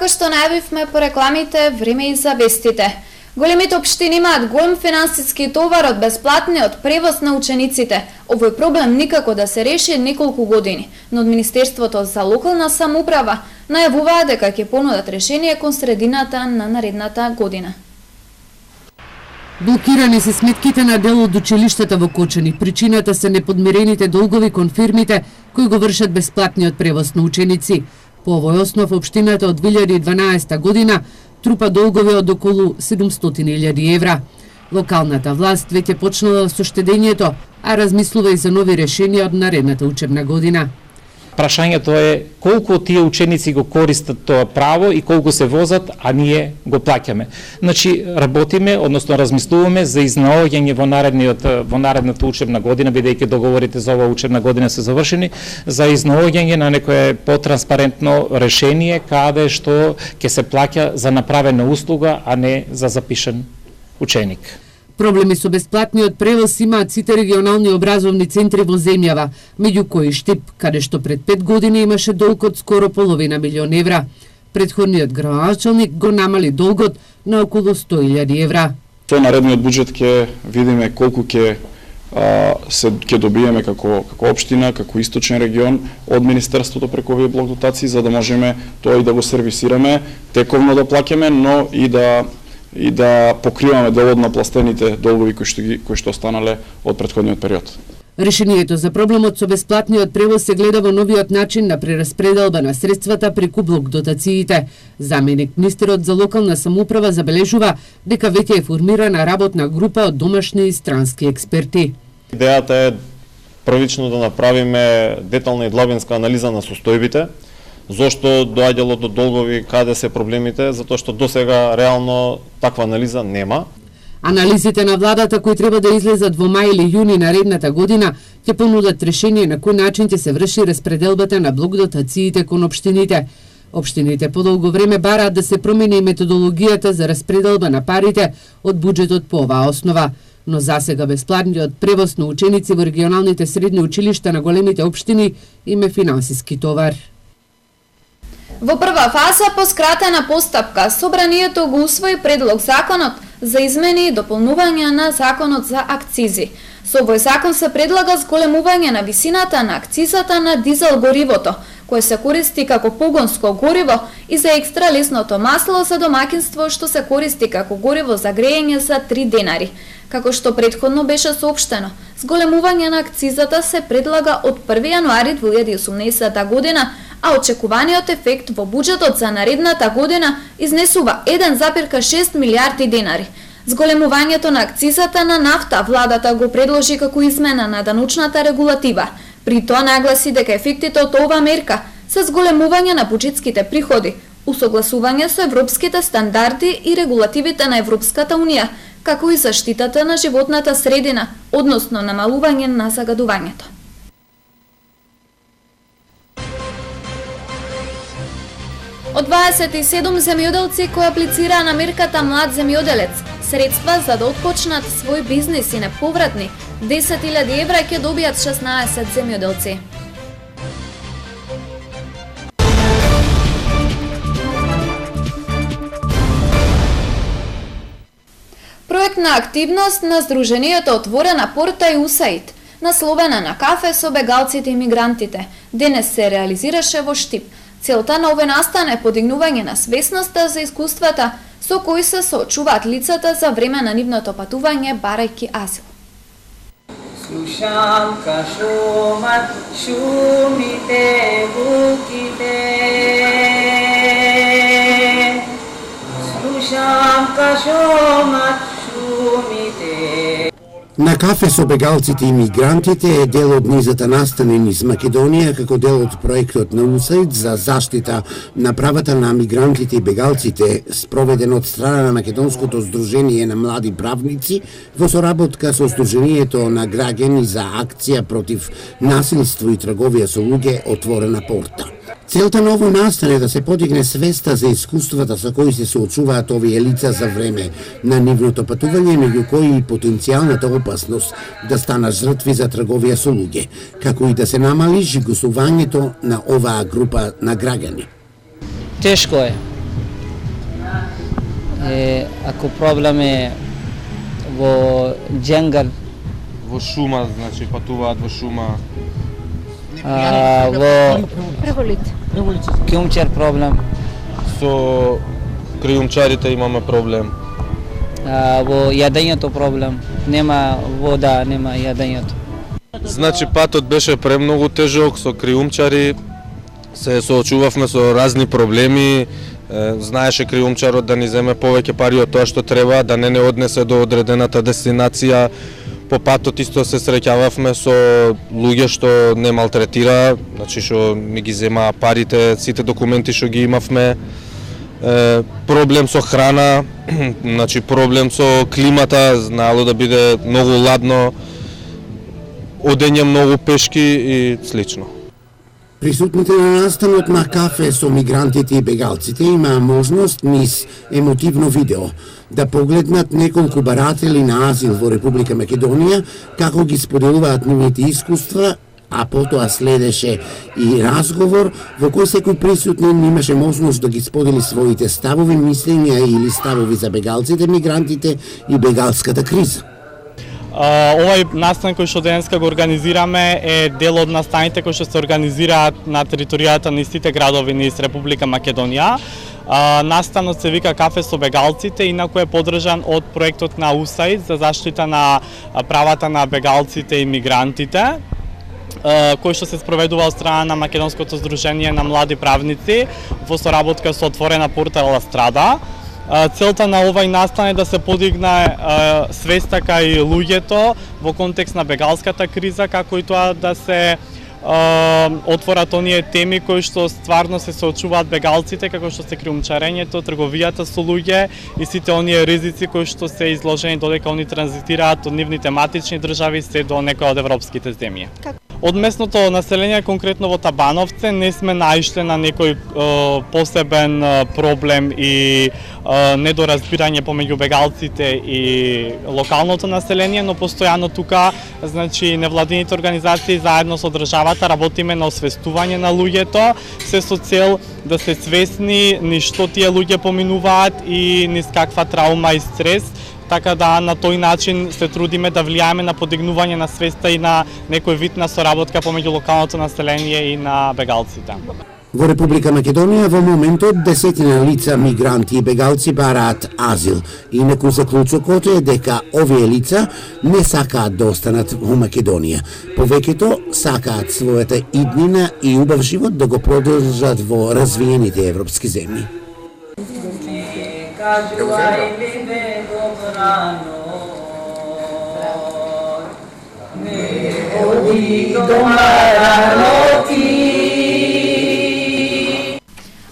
Како што најавивме по рекламите, време и за вестите. Големите општини имаат голем финансиски товар од бесплатниот превоз на учениците. Овој проблем никако да се реши неколку години, но од Министерството за локална самоуправа најавуваат дека ќе понудат решение кон средината на наредната година. Блокирани се сметките на дел од училиштата во Кочани. Причината се неподмирените долгови кон фирмите кои го вршат бесплатниот превоз на ученици. По овој основ општината од 2012 година трупа долгови од околу 700.000 евра. Локалната власт веќе почнала со штедењето, а размислува и за нови решенија од наредната учебна година. Прашањето е колку тие ученици го користат тоа право и колку се возат, а ние го плаќаме. Значи работиме, односно размислуваме за изнаоѓање во наредната учебна година, бидејќи договорите за оваа учебна година се завршени, за изнаоѓање на некое потранспарентно решение каде што ќе се плаќа за направена услуга, а не за запишан ученик. Проблеми со бесплатниот превоз имаат сите регионални образовни центри во земјава, меѓу кои Штип, каде што пред 5 години имаше долг од скоро половина милион евра. Предходниот градоначалник го намали долгот на околу 100.000 евра. Со наредниот буџет ќе видиме колку ќе добиеме како општина, како источен регион од Министерството преку овие блок дотации, за да можеме тоа и да го сервисираме, тековно да плаќаме, но и да покриваме дел од напластените долгови кои што останале од претходниот период. Решението за проблемот со бесплатниот превоз се гледа во новиот начин на прераспределба на средствата преку блок дотациите. Заменик министерот за локална самоуправа забележува дека веќе е формирана работна група од домашни и странски експерти. Идејата е првично да направиме детална и длабинска анализа на состојбите, зошто доаѓало до долгови, каде се проблемите, затоа што досега реално таква анализа нема. Анализите на владата кои треба да излезат во мај или јуни наредната година ќе понудат решение на кој начин ќе се врши распределбата на блок дотациите кон општините. Општините подолго време бараат да се промени методологијата за распределба на парите од буџетот по оваа основа, но засега бесплатниот превоз на ученици во регионалните средни училишта на големите општини им е финансиски товар. Во прва фаза по скратена постапка, собранието го усвои предлог законот за измени и дополнување на законот за акцизи. Со овој закон се предлага зголемување на висината на акцизата на дизел горивото, кое се користи како погонско гориво, и за екстра лесното масло за домаќинство што се користи како гориво за грејење за 3 денари. Како што претходно беше соопштено, зголемување на акцизата се предлага од 1 јануари 2018 година, а очекуваниот ефект во буџетот за наредната година изнесува 1,6 милиарди денари. Зголемувањето на акцизата на нафта владата го предложи како измена на даночната регулатива. При тоа нагласи дека ефектите од оваа мерка се зголемување на буџетските приходи, усогласување со европските стандарди и регулативите на Европската унија, како и заштитата на животната средина, односно намалување на загадувањето. Од 27 земјоделци кои аплицираа на мерката Млад земјоделец, средства за да отпочнат свој бизнис и неповратни 10.000 евра ќе добијат 16 земјоделци. Проектна активност на Сдруженијето Отворена порта и УСАИД, насловена на кафе со бегалците и мигрантите, денес се реализираше во Штип. Целта на овој настан е подигнување на свесноста за искуствата со кои се соочуваат лицата за време на нивното патување барајќи азил. Слушам кашумат шумите буките. Слушам кашумат шумите. На кафе со бегалците и мигрантите е дел од низата настани низ Македонија како дел од проектот на УСАИД за заштита на правата на мигрантите и бегалците, спроведен од страна на Македонското Сдружение на млади правници во соработка со Сдруженијето на граѓани за акција против насилство и трговија со луѓе Отворена порта. Целта на овој настан е да се подигне свеста за искуствата со кои се соочуваат овие лица за време на нивното патување, меѓу кои и потенцијалната опасност да станат жртви за трговија со луѓе, како и да се намали жигосувањето на оваа група на граѓани. Тешко е. Ако проблем е во Дженгар, Во шума, значи патуваат во шума. во Кјумчер проблем, Со криумчарите имаме проблем. во јадењето проблем, нема вода, нема јадењето. Значи патот беше премногу тежок, со криумчари се соочувавме со разни проблеми. Знаеше криумчарот да ни земе повеќе пари од тоа што треба, да не однесе до одредената дестинација. По патот исто се среќававме со луѓе што не малтретира, значи што ми ги зема парите, сите документи што ги имавме. Проблем со храна, значи проблем со климата, знаело да биде многу ладно, одење многу пешки и слично. Присутните на настанот на кафе со мигрантите и бегалците имаа можност низ емотивно видео да погледнат неколку баратели на азил во Република Македонија како ги споделуваат нивните искуства, а потоа следеше и разговор во кој секој присутен имаше можност да ги сподели своите ставови, мислења или ставови за бегалците, мигрантите и бегалската криза. Овај настан кој што денеска го организираме е дел од настаните кои што се организираат на територијата на истите градови низ Република Македонија. Настанот се вика Кафе со бегалците, инаку е поддржан од проектот на USAID за заштита на правата на бегалците и мигрантите, кој што се спроведува од страна на Македонското здружение на млади правници во соработка со Отворена портала Страда. Целта на овај настан е да се подигне свеста кај луѓето во контекст на бегалската криза, како и тоа да се отворат оние теми кои што стварно се соочуваат бегалците, како што се криумчарењето, трговијата со луѓе и сите оние ризици кои што се изложени додека они транзитираат од нивните матични држави се до некои од европските земји. Од местното население, конкретно во Табановце, не сме наишле на некој посебен проблем и недоразбирање помеѓу бегалците и локалното население, но постојано тука, значи, невладините организации заедно со државата работиме на освестување на луѓето, се со цел да се свесни низ што тие луѓе поминуваат и низ каква траума и стрес, така да на тој начин се трудиме да влијаеме на подигнување на свеста и на некој вид на соработка помеѓу локалното население и на бегалците. Во Република Македонија во моментот десетина лица мигранти и бегалци бараат азил. Инаку заклучокот е дека овие лица не сакаат да останат во Македонија. Повеќето сакаат својата иднина и убав живот да го продолжат во развиените европски земји.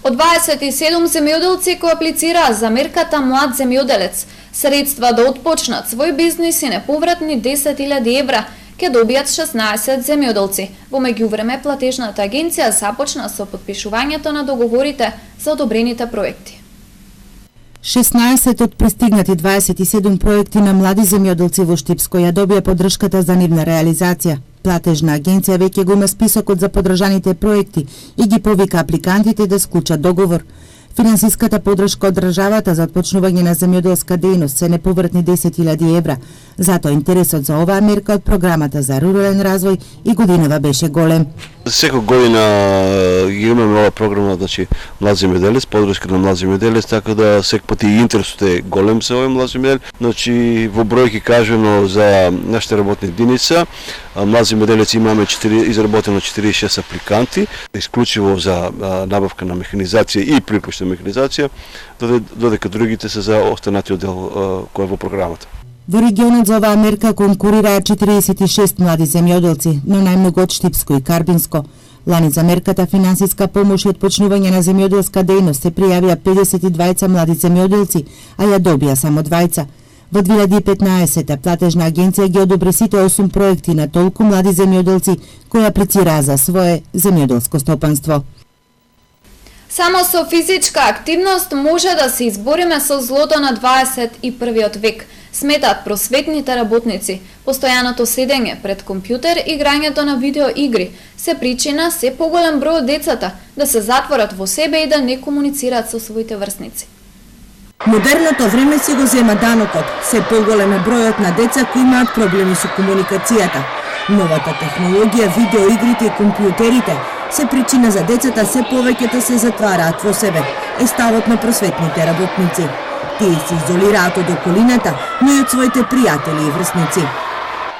Од 27 земјоделци кои аплицираа за мерката Млад земјоделец, средства да отпочнат свој бизнис и неповратни 10.000 евра, ќе добијат 16 земјоделци. Во меѓувреме, платежната агенција започна со подпишувањето на договорите за одобрените проекти. 16 од пристигнати 27 проекти на млади земјоделци во Штипско ја добија поддршката за нивна реализација. Платежна агенција веќе го има списокот за поддржаните проекти и ги повика апликантите да склучат договор. Финансиската поддршка од државата за отпочнување на земјоделска дејност се неповратни 10.000 евра. Затоа интересот за оваа мерка од програмата за рурален развој и годинава беше голем. Секоја година ги имаме ова програма, значи млад земјоделец, поддршка на млад земјоделец, така да секој пат и интересот е голем за овој млад земјоделец. Значи во бројки кажано за нашите работни единица, млад земјоделец имаме изработено 46 апликанти, исклучиво за набавка на механизација и припушта механизација, додека другите се за останатиот дел кој е во програмата. Во регионот за оваа мерка конкурираат 46 млади земјоделци, но најмногу од Штипско и Карбинско. Лани за мерката финансиска помош и отпочнување на земјоделска дејност се пријавија 52 млади земјоделци, а ја добија само 2. Во 2015 платежна агенција ги одобри сите 8 проекти на толку млади земјоделци кои аплицираа за свое земјоделско стопанство. Само со физичка активност може да се избориме со злото на 21. век, сметаат просветните работници. Постојаното седење пред компјутер и играњето на видеоигри се причина се поголем број од децата да се затворат во себе и да не комуницираат со своите врсници. Модерното време си го зема данокот. Се поголем е бројот на деца кои имаат проблеми со комуникацијата. Новата технологија, видеоигрите и компјутерите се причина за децата се повеќе да се затвараат во себе, е ставот на просветните работници. Тие се изолираат од околината, но и од своите пријатели и врсници.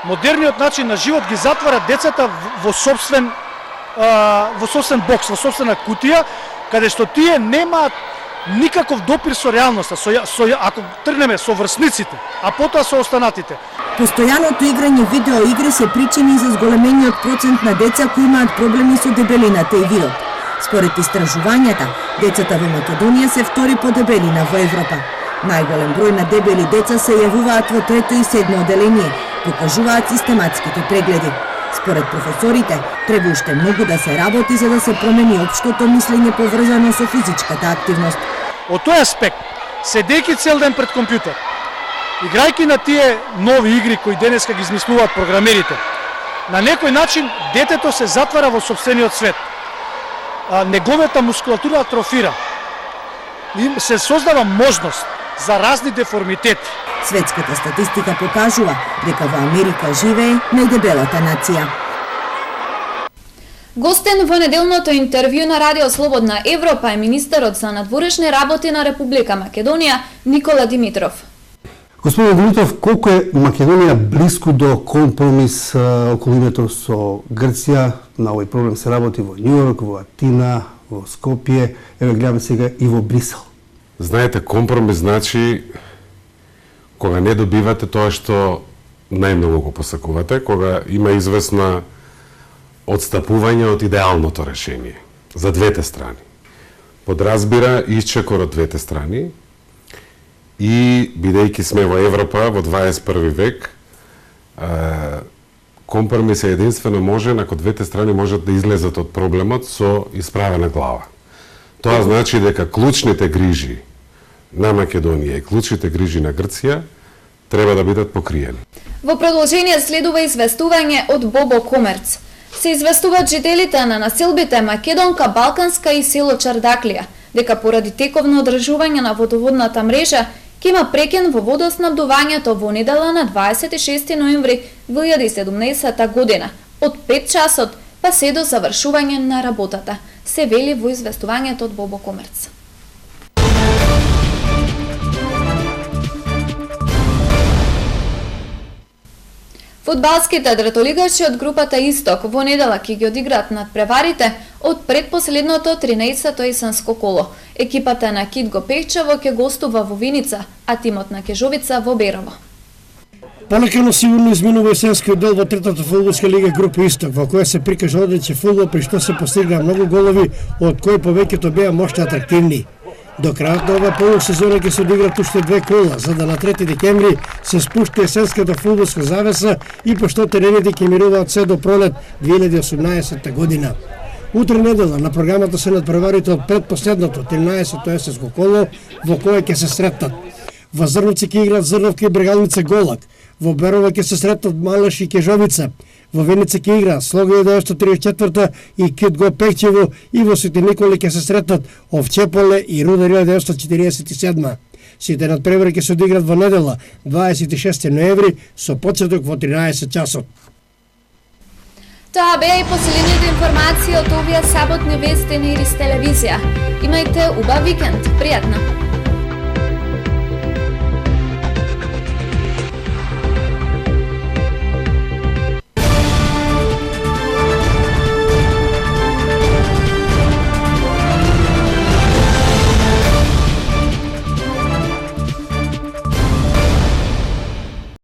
Модерниот начин на живот ги затвара децата во собствен бокс, во собствена кутија, каде што тие немаат никаков допир со реалноста, ако тргнеме со врсниците, а потоа со останатите. Постојаното играње видеоигри се причини за зголемениот процент на деца кои имаат проблеми со дебелината и видот. Според истражувањата, децата во Македонија се втори по дебелина во Европа. Најголем број на дебели деца се јавуваат во 3 и 7 оделение, покажуваат систематските прегледи. Според професорите, треба уште многу да се работи за да се промени општото мислење поврзано со физичката активност. Од тој аспект, седејќи цел ден пред компјутер, играјќи на тие нови игри кои денеска ги измислуваат програмерите, на некој начин детето се затвара во сопствениот свет. Неговата мускулатура атрофира. Се создава можност за разни деформитети. Светската статистика покажува дека во Америка живее најдебелата нација. Гостен во неделното интервју на Радио Слободна Европа е министерот за надворешни работи на Република Македонија Никола Димитров. Господин Димитров, колку е Македонија близко до компромис околу името со Грција? На овој проблем се работи во Њујорк, во Атина, во Скопје, еве гледаме сега и во Брисел. Знаете, компромис значи кога не добивате тоа што најмногу го посакувате, кога има известна одстапување од идеалното решение за двете страни. Подразбира исчекор од двете страни и бидејќи сме во Европа во 21 век, компромис е единствено можен ако двете страни можат да излезат од проблемот со исправена глава. Тоа значи дека клучните грижи на Македонија и клучните грижи на Грција треба да бидат покриени. Во продолжение следува известување од Бобо Комерц. Се известуваат жителите на населбите Македонка, Балканска и село Чардаклија, дека поради тековно одржување на водоводната мрежа ќе има прекин во водоснабдувањето во недела на 26 ноември 2017 година од 5 часот па се до завршување на работата, се вели во известувањето од Бобо Комерц. Фудбалските дратолигачи од групата Исток во недела ќе ги одиграат надпреварите од предпоследното 13-то исанско коло. Екипата на Китго Пехчево ќе гостува во Виница, а тимот на Кежовица во Берово. Понекано сигурно изминува есенскиот дел во третата фудбалска лига група Исток, во која се прикажа одличен фудбал, при што се постигна многу голови, од кои повеќето беа моште атрактивни. До крајот на оваа полусезона ќе се одиграат уште 2 кола, за да на 3 декември се спушти есенската фудбалска завеса и пошто терените ќе мируваат се до пролет 2018 година. Утре недела на програмата се надпреварите од предпоследното 13-то есенско коло, во кое ќе се сретнат. Во Зрновци ќе играат Зрновка и Брегалница Голак, во Берово ќе се сретнат Малеш и Кежовица, во Виница ќе игра Слога 1934 и Китго Пехчево и во Свети Николи ќе се сретнат Овчеполе и Рудар 1947. Сите надпревари ќе се одиграат во недела 26 ноември со почеток во 13 часот. Тоа беа и последните информации од овие саботни вести на Ирис телевизија. Имајте убав викенд, пријатно!